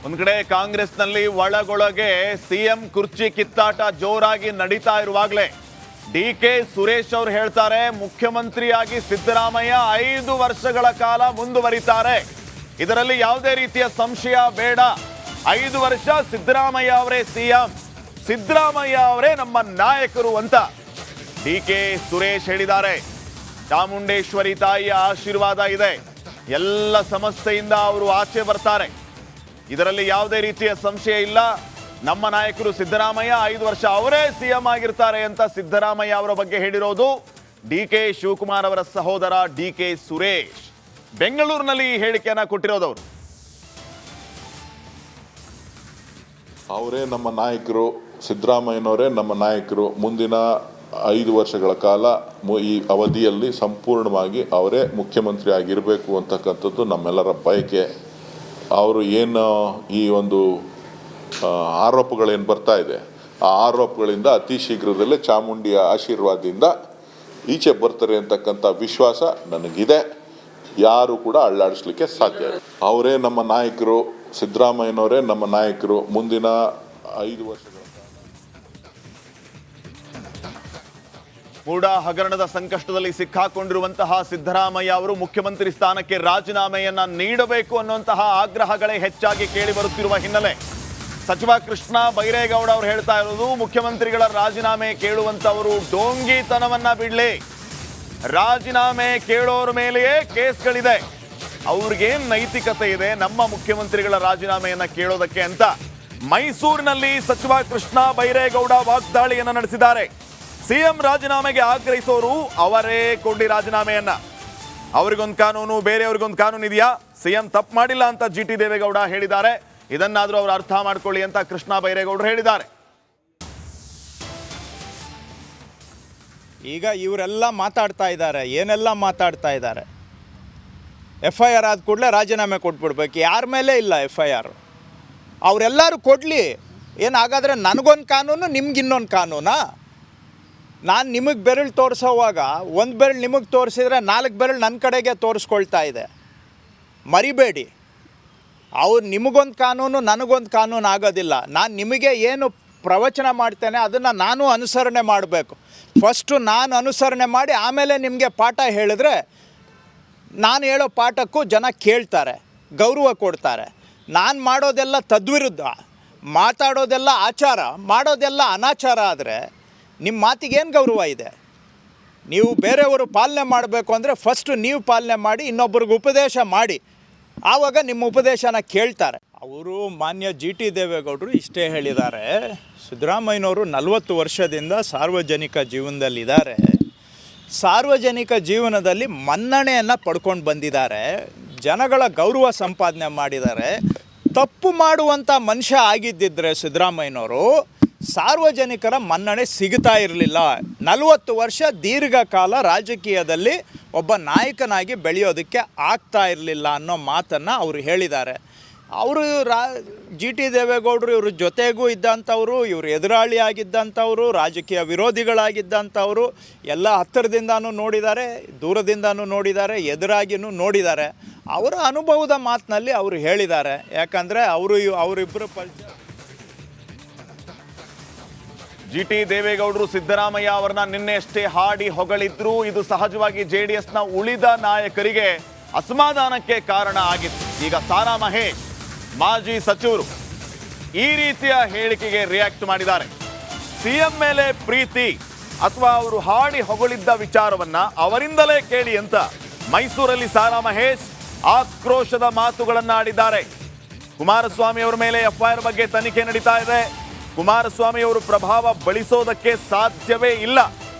ಒಂದ್ ಕಡೆ ಕಾಂಗ್ರೆಸ್ನಲ್ಲಿ ಒಳಗೊಳಗೆ ಸಿಎಂ ಕುರ್ಚಿ ಕಿತ್ತಾಟ ಜೋರಾಗಿ ನಡೀತಾ ಇರುವಾಗಲೇ ಡಿಕೆ ಸುರೇಶ್ ಅವರು ಹೇಳ್ತಾರೆ, ಮುಖ್ಯಮಂತ್ರಿಯಾಗಿ ಸಿದ್ದರಾಮಯ್ಯ 5 ವರ್ಷಗಳ ಕಾಲ ಮುಂದುವರಿತಾರೆ. ಇದರಲ್ಲಿ ಯಾವುದೇ ರೀತಿಯ ಸಂಶಯ ಬೇಡ. 5 ವರ್ಷ ಸಿದ್ದರಾಮಯ್ಯ ಅವರೇ ಸಿಎಂ, ಸಿದ್ದರಾಮಯ್ಯ ಅವರೇ ನಮ್ಮ ನಾಯಕರು ಅಂತ ಡಿಕೆ ಸುರೇಶ್ ಹೇಳಿದ್ದಾರೆ. ಚಾಮುಂಡೇಶ್ವರಿ ತಾಯಿಯ ಆಶೀರ್ವಾದ ಇದೆ, ಎಲ್ಲ ಸಮಸ್ಯೆಯಿಂದ ಅವರು ಆಚೆ ಬರ್ತಾರೆ. ಇದರಲ್ಲಿ ಯಾವುದೇ ರೀತಿಯ ಸಂಶಯ ಇಲ್ಲ. ನಮ್ಮ ನಾಯಕರು ಸಿದ್ದರಾಮಯ್ಯ 5 ವರ್ಷ ಅವರೇ ಸಿಎಂ ಆಗಿರ್ತಾರೆ ಅಂತ ಸಿದ್ದರಾಮಯ್ಯ ಅವರ ಬಗ್ಗೆ ಹೇಳಿರೋದು ಡಿಕೆ ಶಿವಕುಮಾರ್ ಅವರ ಸಹೋದರ ಡಿಕೆ ಸುರೇಶ್. ಬೆಂಗಳೂರಿನಲ್ಲಿ ಈ ಹೇಳಿಕೆಯನ್ನ ಕೊಟ್ಟಿರೋದವರು. ಅವರೇ ನಮ್ಮ ನಾಯಕರು, ಸಿದ್ದರಾಮಯ್ಯನವರೇ ನಮ್ಮ ನಾಯಕರು. ಮುಂದಿನ 5 ವರ್ಷಗಳ ಕಾಲ ಈ ಅವಧಿಯಲ್ಲಿ ಸಂಪೂರ್ಣವಾಗಿ ಅವರೇ ಮುಖ್ಯಮಂತ್ರಿ ಆಗಿರಬೇಕು ಅಂತಕ್ಕಂಥದ್ದು ನಮ್ಮೆಲ್ಲರ ಬಯಕೆ. ಅವರು ಏನು ಈ ಒಂದು ಆರೋಪಗಳೇನು ಬರ್ತಾ ಇದೆ, ಆ ಆರೋಪಗಳಿಂದ ಅತಿ ಶೀಘ್ರದಲ್ಲೇ ಚಾಮುಂಡಿಯ ಆಶೀರ್ವಾದದಿಂದ ಈಚೆ ಬರ್ತಾರೆ ಅಂತಕ್ಕಂಥ ವಿಶ್ವಾಸ ನನಗಿದೆ. ಯಾರು ಕೂಡ ಅಳ್ಳಾಡಿಸ್ಲಿಕ್ಕೆ ಸಾಧ್ಯ ಇಲ್ಲ. ಅವರೇ ನಮ್ಮ ನಾಯಕರು, ಸಿದ್ದರಾಮಯ್ಯನವರೇ ನಮ್ಮ ನಾಯಕರು. ಮುಂದಿನ 5 ವರ್ಷಗಳ ಮೂಡ ಹಗರಣದ ಸಂಕಷ್ಟದಲ್ಲಿ ಸಿಕ್ಕಾಕೊಂಡಿರುವಂತಹ ಸಿದ್ದರಾಮಯ್ಯ ಅವರು ಮುಖ್ಯಮಂತ್ರಿ ಸ್ಥಾನಕ್ಕೆ ರಾಜೀನಾಮೆಯನ್ನ ನೀಡಬೇಕು ಅನ್ನುವಂತಹ ಆಗ್ರಹಗಳೇ ಹೆಚ್ಚಾಗಿ ಕೇಳಿ ಬರುತ್ತಿರುವ ಹಿನ್ನೆಲೆ ಸಚಿವ ಕೃಷ್ಣ ಬೈರೇಗೌಡ ಅವರು ಹೇಳ್ತಾ ಇರೋದು, ಮುಖ್ಯಮಂತ್ರಿಗಳ ರಾಜೀನಾಮೆ ಕೇಳುವಂತವರು ಡೋಂಗಿತನವನ್ನ ಬಿಡ್ಲಿ, ರಾಜೀನಾಮೆ ಕೇಳೋರ ಮೇಲೆಯೇ ಕೇಸ್ಗಳಿದೆ, ಅವ್ರಿಗೇನ್ ನೈತಿಕತೆ ಇದೆ ನಮ್ಮ ಮುಖ್ಯಮಂತ್ರಿಗಳ ರಾಜೀನಾಮೆಯನ್ನ ಕೇಳೋದಕ್ಕೆ ಅಂತ ಮೈಸೂರಿನಲ್ಲಿ ಸಚಿವ ಕೃಷ್ಣ ಬೈರೇಗೌಡ ವಾಗ್ದಾಳಿಯನ್ನ ನಡೆಸಿದ್ದಾರೆ. ಸಿಎಂ ರಾಜೀನಾಮೆಗೆ ಆಗ್ರಹಿಸೋರು ಅವರೇ ಕೊಡ್ಲಿ ರಾಜೀನಾಮೆಯನ್ನ, ಅವ್ರಿಗೊಂದು ಕಾನೂನು ಬೇರೆಯವ್ರಿಗೊಂದು ಕಾನೂನು ಇದೆಯಾ? ಸಿಎಂ ತಪ್ಪು ಮಾಡಿಲ್ಲ ಅಂತ ಜಿಟಿ ದೇವೇಗೌಡ ಹೇಳಿದ್ದಾರೆ. ಇದನ್ನಾದ್ರೂ ಅವರು ಅರ್ಥ ಮಾಡ್ಕೊಳ್ಳಿ ಅಂತ ಕೃಷ್ಣ ಬೈರೇಗೌಡರು ಹೇಳಿದ್ದಾರೆ. ಈಗ ಇವರೆಲ್ಲ ಮಾತಾಡ್ತಾ ಇದ್ದಾರೆ, ಏನೆಲ್ಲ ಮಾತಾಡ್ತಾ ಇದ್ದಾರೆ. FIR ಆದ ಕೂಡಲೇ ರಾಜೀನಾಮೆ ಕೊಟ್ಬಿಡ್ಬೇಕು. ಯಾರ ಮೇಲೆ ಇಲ್ಲ FIR, ಅವರೆಲ್ಲರೂ ಕೊಡಲಿ. ಏನಾಗಾದರೆ ನನಗೊಂದು ಕಾನೂನು, ನಿಮ್ಗಿನ್ನೊಂದು ಕಾನೂನಾ? ನಾನು ನಿಮಗೆ ಬೆರಳು ತೋರಿಸೋವಾಗ ಒಂದು ಬೆರಳು ನಿಮಗೆ ತೋರಿಸಿದ್ರೆ 4 ಬೆರಳು ನನ್ನ ಕಡೆಗೆ ತೋರಿಸ್ಕೊಳ್ತಾ ಇದೆ. ಮರಿಬೇಡಿ, ಅವ್ರು ನಿಮಗೊಂದು ಕಾನೂನು ನನಗೊಂದು ಕಾನೂನು ಆಗೋದಿಲ್ಲ. ನಾನು ನಿಮಗೆ ಏನು ಪ್ರವಚನ ಮಾಡ್ತೇನೆ ಅದನ್ನು ನಾನು ಅನುಸರಣೆ ಮಾಡಬೇಕು. ಫಸ್ಟು ನಾನು ಅನುಸರಣೆ ಮಾಡಿ ಆಮೇಲೆ ನಿಮಗೆ ಪಾಠ ಹೇಳಿದ್ರೆ ನಾನು ಹೇಳೋ ಪಾಠಕ್ಕೂ ಜನ ಕೇಳ್ತಾರೆ, ಗೌರವ ಕೊಡ್ತಾರೆ. ನಾನು ಮಾಡೋದೆಲ್ಲ ತದ್ವಿರುದ್ಧ, ಮಾತಾಡೋದೆಲ್ಲ ಆಚಾರ, ಮಾಡೋದೆಲ್ಲ ಅನಾಚಾರ ಆದರೆ ನಿಮ್ಮ ಮಾತಿಗೇನು ಗೌರವ ಇದೆ? ನೀವು ಬೇರೆಯವರು ಪಾಲನೆ ಮಾಡಬೇಕು ಅಂದರೆ ಫಸ್ಟು ನೀವು ಪಾಲನೆ ಮಾಡಿ, ಇನ್ನೊಬ್ಬರಿಗೆ ಉಪದೇಶ ಮಾಡಿ, ಆವಾಗ ನಿಮ್ಮ ಉಪದೇಶನ ಕೇಳ್ತಾರೆ. ಅವರು ಮಾನ್ಯ ಜಿಟಿ ದೇವೇಗೌಡರು ಇಷ್ಟೇ ಹೇಳಿದ್ದಾರೆ, ಸಿದ್ದರಾಮಯ್ಯನವರು 40 ವರ್ಷದಿಂದ ಸಾರ್ವಜನಿಕ ಜೀವನದಲ್ಲಿದ್ದಾರೆ, ಸಾರ್ವಜನಿಕ ಜೀವನದಲ್ಲಿ ಮನ್ನಣೆಯನ್ನು ಪಡ್ಕೊಂಡು ಬಂದಿದ್ದಾರೆ, ಜನಗಳ ಗೌರವ ಸಂಪಾದನೆ ಮಾಡಿದ್ದಾರೆ. ತಪ್ಪು ಮಾಡುವಂಥ ಮನುಷ್ಯ ಆಗಿದ್ದಿದ್ರೆ ಸಿದ್ದರಾಮಯ್ಯನವರು ಸಾರ್ವಜನಿಕರ ಮನ್ನಣೆ ಸಿಗ್ತಾ ಇರಲಿಲ್ಲ. 40 ವರ್ಷ ದೀರ್ಘಕಾಲ ರಾಜಕೀಯದಲ್ಲಿ ಒಬ್ಬ ನಾಯಕನಾಗಿ ಬೆಳೆಯೋದಕ್ಕೆ ಆಗ್ತಾ ಇರಲಿಲ್ಲ ಅನ್ನೋ ಮಾತನ್ನು ಅವರು ಹೇಳಿದ್ದಾರೆ. ಅವರು ಜಿಟಿ ದೇವೇಗೌಡರು ಇವ್ರ ಜೊತೆಗೂ ಇದ್ದಂಥವರು, ಇವರು ಎದುರಾಳಿ ಆಗಿದ್ದಂಥವರು, ರಾಜಕೀಯ ವಿರೋಧಿಗಳಾಗಿದ್ದಂಥವರು, ಎಲ್ಲ ಹತ್ತಿರದಿಂದನೂ ನೋಡಿದ್ದಾರೆ, ದೂರದಿಂದನೂ ನೋಡಿದ್ದಾರೆ, ಎದುರಾಗಿಯೂ ನೋಡಿದ್ದಾರೆ. ಅವರ ಅನುಭವದ ಮಾತಿನಲ್ಲಿ ಅವರು ಹೇಳಿದ್ದಾರೆ. ಯಾಕಂದರೆ ಅವರಿಬ್ಬರು ಜಿಟಿ ದೇವೇಗೌಡರು ಸಿದ್ದರಾಮಯ್ಯ ಅವರನ್ನ ನಿನ್ನೆಷ್ಟೇ ಹಾಡಿ ಹೊಗಳಿದ್ರು. ಇದು ಸಹಜವಾಗಿ JDSನ ಉಳಿದ ನಾಯಕರಿಗೆ ಅಸಮಾಧಾನಕ್ಕೆ ಕಾರಣ ಆಗಿತ್ತು. ಈಗ ಸಾರಾ ಮಹೇಶ್ ಮಾಜಿ ಸಚಿವರು ಈ ರೀತಿಯ ಹೇಳಿಕೆಗೆ ರಿಯಾಕ್ಟ್ ಮಾಡಿದ್ದಾರೆ. ಸಿಎಂ ಮೇಲೆ ಪ್ರೀತಿ ಅಥವಾ ಅವರು ಹಾಡಿ ಹೊಗಳಿದ್ದ ವಿಚಾರವನ್ನ ಅವರಿಂದಲೇ ಕೇಳಿ ಅಂತ ಮೈಸೂರಲ್ಲಿ ಸಾರಾ ಮಹೇಶ್ ಆಕ್ರೋಶದ ಮಾತುಗಳನ್ನ ಆಡಿದ್ದಾರೆ. ಕುಮಾರಸ್ವಾಮಿ ಅವರ ಮೇಲೆ FIR ಬಗ್ಗೆ ತನಿಖೆ ನಡೀತಾ ಇದೆ. ಕುಮಾರಸ್ವಾಮಿ ಅವರು ಪ್ರಭಾವ ಬಳಸೋದಕ್ಕೆ ಸಾಧ್ಯವೇ ಇಲ್ಲ,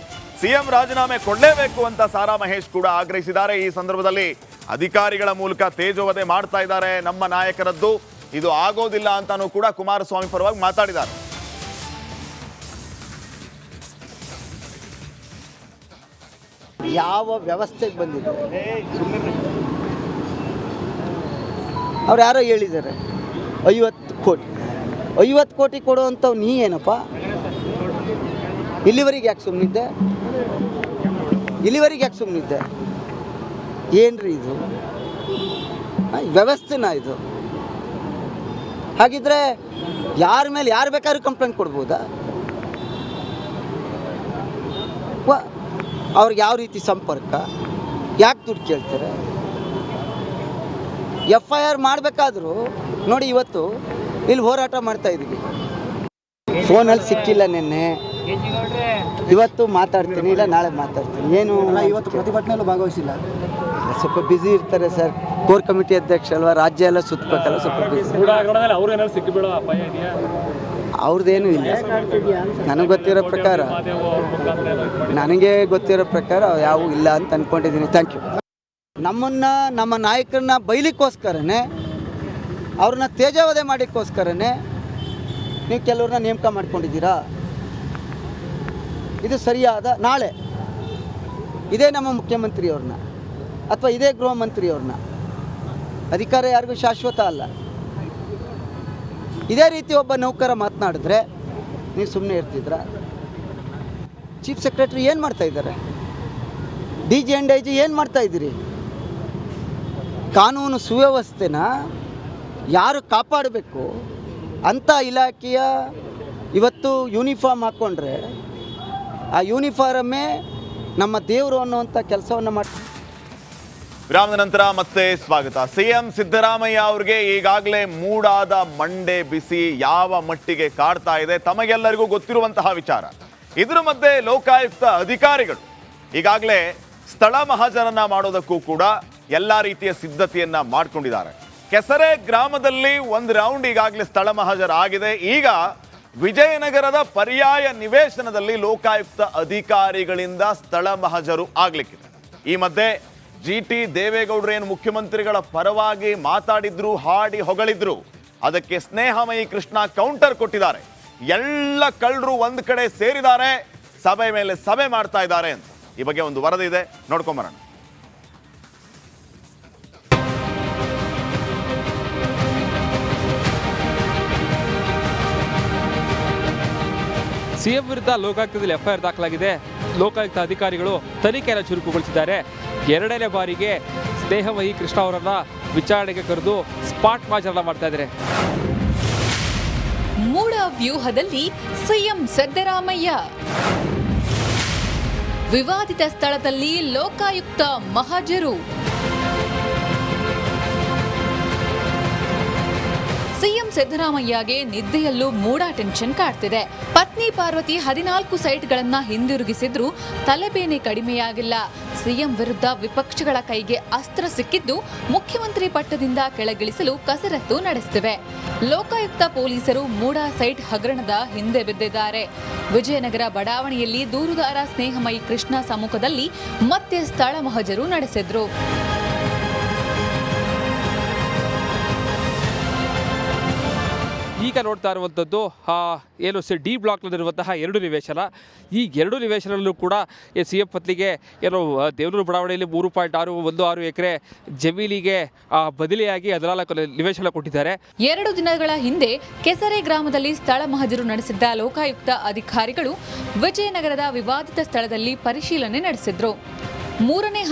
ಸಿಎಂ ರಾಜೀನಾಮೆ ಕೊಡಲೇಬೇಕು ಅಂತ ಸಾರಾ ಮಹೇಶ್ ಕೂಡ ಆಗ್ರಹಿಸಿದ್ದಾರೆ. ಈ ಸಂದರ್ಭದಲ್ಲಿ ಅಧಿಕಾರಿಗಳ ಮೂಲಕ ತೇಜೋವಧೆ ಮಾಡ್ತಾ ಇದ್ದಾರೆ ನಮ್ಮ ನಾಯಕರದ್ದು, ಇದು ಆಗೋದಿಲ್ಲ ಅಂತಾನೂ ಕೂಡ ಕುಮಾರಸ್ವಾಮಿ ಪರವಾಗಿ ಮಾತಾಡಿದ್ದಾರೆ. ಯಾವ ವ್ಯವಸ್ಥೆಗೆ ಬಂದಿದೆ ಅವ್ರು ಯಾರೋ ಹೇಳಿದ್ದಾರೆ 50 ಕೋಟಿ ಕೊಡುವಂಥವು ನೀ ಏನಪ್ಪ? ಇಲ್ಲಿವರೆಗೆ ಯಾಕೆ ಸುಮ್ಮನಿದ್ದೆ? ಏನ್ರಿ ಇದು ವ್ಯವಸ್ಥೆನಾ ಇದು? ಹಾಗಿದ್ರೆ ಯಾರ ಮೇಲೆ ಯಾರು ಬೇಕಾದ್ರೂ ಕಂಪ್ಲೇಂಟ್ ಕೊಡ್ಬೋದಾ? ಅವ್ರಿಗೆ ಯಾವ ರೀತಿ ಸಂಪರ್ಕ, ಯಾಕೆ ದುಡ್ಡು ಕೇಳ್ತಾರೆ? FIR ಮಾಡಬೇಕಾದ್ರೂ ನೋಡಿ, ಇವತ್ತು ಇಲ್ಲಿ ಹೋರಾಟ ಮಾಡ್ತಾ ಇದ್ದೀವಿ, ಫೋನಲ್ಲಿ ಸಿಕ್ಕಿಲ್ಲ ನಿನ್ನೆ, ಇವತ್ತು ಮಾತಾಡ್ತೀನಿ, ಇಲ್ಲ ನಾಳೆ ಮಾತಾಡ್ತೀನಿ. ಏನು ಇವತ್ತು ಪ್ರತಿಭಟನೆಯಲ್ಲೂ ಭಾಗವಹಿಸಿಲ್ಲ, ಸ್ವಲ್ಪ ಬ್ಯುಸಿ ಇರ್ತಾರೆ ಸರ್. ಕೋರ್ ಕಮಿಟಿ ಅಧ್ಯಕ್ಷ ಅಲ್ವಾ, ರಾಜ್ಯ ಎಲ್ಲ ಸುತ್ತಬೇಕಲ್ಲ, ಸ್ವಲ್ಪ ಬ್ಯುಸಿ. ಅವ್ರದ್ದೇನೂ ಇಲ್ಲ, ನನಗೆ ಗೊತ್ತಿರೋ ಪ್ರಕಾರ ಯಾವೂ ಇಲ್ಲ ಅಂತ ಅಂದ್ಕೊಂಡಿದ್ದೀನಿ. Thank you. ನಮ್ಮ ನಾಯಕರನ್ನ ಬೈಲಿಕ್ಕೋಸ್ಕರನೇ, ಅವ್ರನ್ನ ತೇಜಾವಧೆ ಮಾಡೋಕ್ಕೋಸ್ಕರನೇ ನೀವು ಕೆಲವ್ರನ್ನ ನೇಮಕ ಮಾಡ್ಕೊಂಡಿದ್ದೀರಾ. ಇದು ಸರಿಯಾದ? ನಾಳೆ ಇದೇ ನಮ್ಮ ಮುಖ್ಯಮಂತ್ರಿಯವ್ರನ್ನ ಅಥವಾ ಇದೇ ಗೃಹ ಮಂತ್ರಿಯವ್ರನ್ನ, ಅಧಿಕಾರ ಯಾರಿಗೂ ಶಾಶ್ವತ ಅಲ್ಲ. ಇದೇ ರೀತಿ ಒಬ್ಬ ನೌಕರ ಮಾತನಾಡಿದ್ರೆ ನೀವು ಸುಮ್ಮನೆ ಇರ್ತಿದ್ರ? ಚೀಫ್ ಸೆಕ್ರೆಟರಿ ಏನು ಮಾಡ್ತಾ ಇದ್ದಾರೆ? DG and IG ಏನು ಮಾಡ್ತಾ ಇದ್ದೀರಿ? ಕಾನೂನು ಸುವ್ಯವಸ್ಥೆನ ಯಾರು ಕಾಪಾಡಬೇಕು ಅಂಥ ಇಲಾಖೆಯ ಇವತ್ತು ಯೂನಿಫಾರ್ಮ್ ಹಾಕ್ಕೊಂಡ್ರೆ ಆ ಯೂನಿಫಾರ್ಮೇ ನಮ್ಮ ದೇವರು ಅನ್ನುವಂಥ ಕೆಲಸವನ್ನು ಮಾಡ್ತಾರೆ. ವಿರಾಮದ ನಂತರ ಮತ್ತೆ ಸ್ವಾಗತ. CM ಸಿದ್ದರಾಮಯ್ಯ ಅವರಿಗೆ ಈಗಾಗಲೇ ಮೂಡಾದ ಮಂಡೆ ಬಿಸಿ ಯಾವ ಮಟ್ಟಿಗೆ ಕಾಡ್ತಾ ಇದೆ ತಮಗೆಲ್ಲರಿಗೂ ಗೊತ್ತಿರುವಂತಹ ವಿಚಾರ. ಇದರ ಮಧ್ಯೆ ಲೋಕಾಯುಕ್ತ ಅಧಿಕಾರಿಗಳು ಈಗಾಗಲೇ ಸ್ಥಳ ಮಹಾಜರನ್ನ ಮಾಡೋದಕ್ಕೂ ಕೂಡ ಎಲ್ಲ ರೀತಿಯ ಸಿದ್ಧತೆಯನ್ನ ಮಾಡ್ಕೊಂಡಿದ್ದಾರೆ. ಕೆಸರೆ ಗ್ರಾಮದಲ್ಲಿ ಒಂದು ರೌಂಡ್ ಈಗಾಗಲೇ ಸ್ಥಳ ಮಹಾಜರ ಆಗಿದೆ. ಈಗ ವಿಜಯನಗರದ ಪರ್ಯಾಯ ನಿವೇಶನದಲ್ಲಿ ಲೋಕಾಯುಕ್ತ ಅಧಿಕಾರಿಗಳಿಂದ ಸ್ಥಳ ಮಹಾಜರು ಆಗ್ಲಿಕ್ಕಿದೆ. ಈ ಮಧ್ಯೆ GT ದೇವೇಗೌಡರು ಏನು ಮುಖ್ಯಮಂತ್ರಿಗಳ ಪರವಾಗಿ ಮಾತಾಡಿದ್ರು, ಹಾಡಿ ಹೊಗಳಿದ್ರು, ಅದಕ್ಕೆ ಸ್ನೇಹಮಯಿ ಕೃಷ್ಣ ಕೌಂಟರ್ ಕೊಟ್ಟಿದ್ದಾರೆ. ಎಲ್ಲ ಕಳ್ಳರು ಒಂದು ಕಡೆ ಸೇರಿದ್ದಾರೆ, ಸಭೆ ಮೇಲೆ ಸಭೆ ಮಾಡ್ತಾ ಇದ್ದಾರೆ ಅಂತ. ಈ ಬಗ್ಗೆ ಒಂದು ವರದಿ ಇದೆ, ನೋಡ್ಕೊಂಬರೋಣ. ಸಿಎಂ ವಿರುದ್ಧ ಲೋಕಾಯುಕ್ತದಲ್ಲಿ FIR ದಾಖಲಾಗಿದೆ. ಲೋಕಾಯುಕ್ತ ಅಧಿಕಾರಿಗಳು ತನಿಖೆಯನ್ನು ಚುರುಕುಗೊಳಿಸಿದ್ದಾರೆ. ಎರಡನೇ ಬಾರಿಗೆ ಸ್ನೇಹಮಯಿ ಕೃಷ್ಣ ಅವರನ್ನ ವಿಚಾರಣೆಗೆ ಕರೆದು ಸ್ಪಾಟ್ ಮಾಜರಣ ಮಾಡ್ತಾ ಇದ್ದಾರೆ. ಮೂಡ ವ್ಯೂಹದಲ್ಲಿ ಸಿಎಂ ಸಿದ್ದರಾಮಯ್ಯ, ವಿವಾದಿತ ಸ್ಥಳದಲ್ಲಿ ಲೋಕಾಯುಕ್ತ ಮಹಾಜರು. ಸಿಎಂ ಸಿದ್ದರಾಮಯ್ಯಗೆ ನಿದ್ದೆಯಲ್ಲೂ ಮೂಡ ಟೆನ್ಷನ್ ಕಾಡ್ತಿದೆ. ಪತ್ನಿ ಪಾರ್ವತಿ 14 ಸೈಟ್ಗಳನ್ನ ಹಿಂದಿರುಗಿಸಿದ್ರು ತಲೆಬೇನೆ ಕಡಿಮೆಯಾಗಿಲ್ಲ. ಸಿಎಂ ವಿರುದ್ಧ ವಿಪಕ್ಷಗಳ ಕೈಗೆ ಅಸ್ತ್ರ ಸಿಕ್ಕಿದ್ದು ಮುಖ್ಯಮಂತ್ರಿ ಪಟ್ಟದಿಂದ ಕೆಳಗಿಳಿಸಲು ಕಸರತ್ತು ನಡೆಸುತ್ತಿವೆ. ಲೋಕಾಯುಕ್ತ ಪೊಲೀಸರು ಮೂಡ ಸೈಟ್ ಹಗರಣದ ಹಿಂದೆ ಬಿದ್ದಿದ್ದಾರೆ. ವಿಜಯನಗರ ಬಡಾವಣೆಯಲ್ಲಿ ದೂರುದಾರ ಸ್ನೇಹಮಯಿ ಕೃಷ್ಣ ಸಮ್ಮುಖದಲ್ಲಿ ಮತ್ತೆ ಸ್ಥಳ ಮಹಜರು ನಡೆಸಿದ್ರು. ಈಗ ನೋಡ್ತಾ ಇರುವಂಥದ್ದು ಏನು D ಬ್ಲಾಕ್ನಲ್ಲಿರುವಂತಹ 2 ನಿವೇಶನ. ಈ 2 ನಿವೇಶನಲ್ಲೂ ಕೂಡ CM ಪತ್ನಿಗೆ ಏನು ದೇವನೂರು ಬಡಾವಣೆಯಲ್ಲಿ 3.616 ಎಕರೆ ಜಮೀನಿಗೆ ಬದಲಿಯಾಗಿ 14 ನಿವೇಶನ ಕೊಟ್ಟಿದ್ದಾರೆ. 2 ದಿನಗಳ ಹಿಂದೆ ಕೆಸರೆ ಗ್ರಾಮದಲ್ಲಿ ಸ್ಥಳ ಮಹಜರು ನಡೆಸಿದ್ದ ಲೋಕಾಯುಕ್ತ ಅಧಿಕಾರಿಗಳು ವಿಜಯನಗರದ ವಿವಾದಿತ ಸ್ಥಳದಲ್ಲಿ ಪರಿಶೀಲನೆ ನಡೆಸಿದ್ರು. 3ನೇ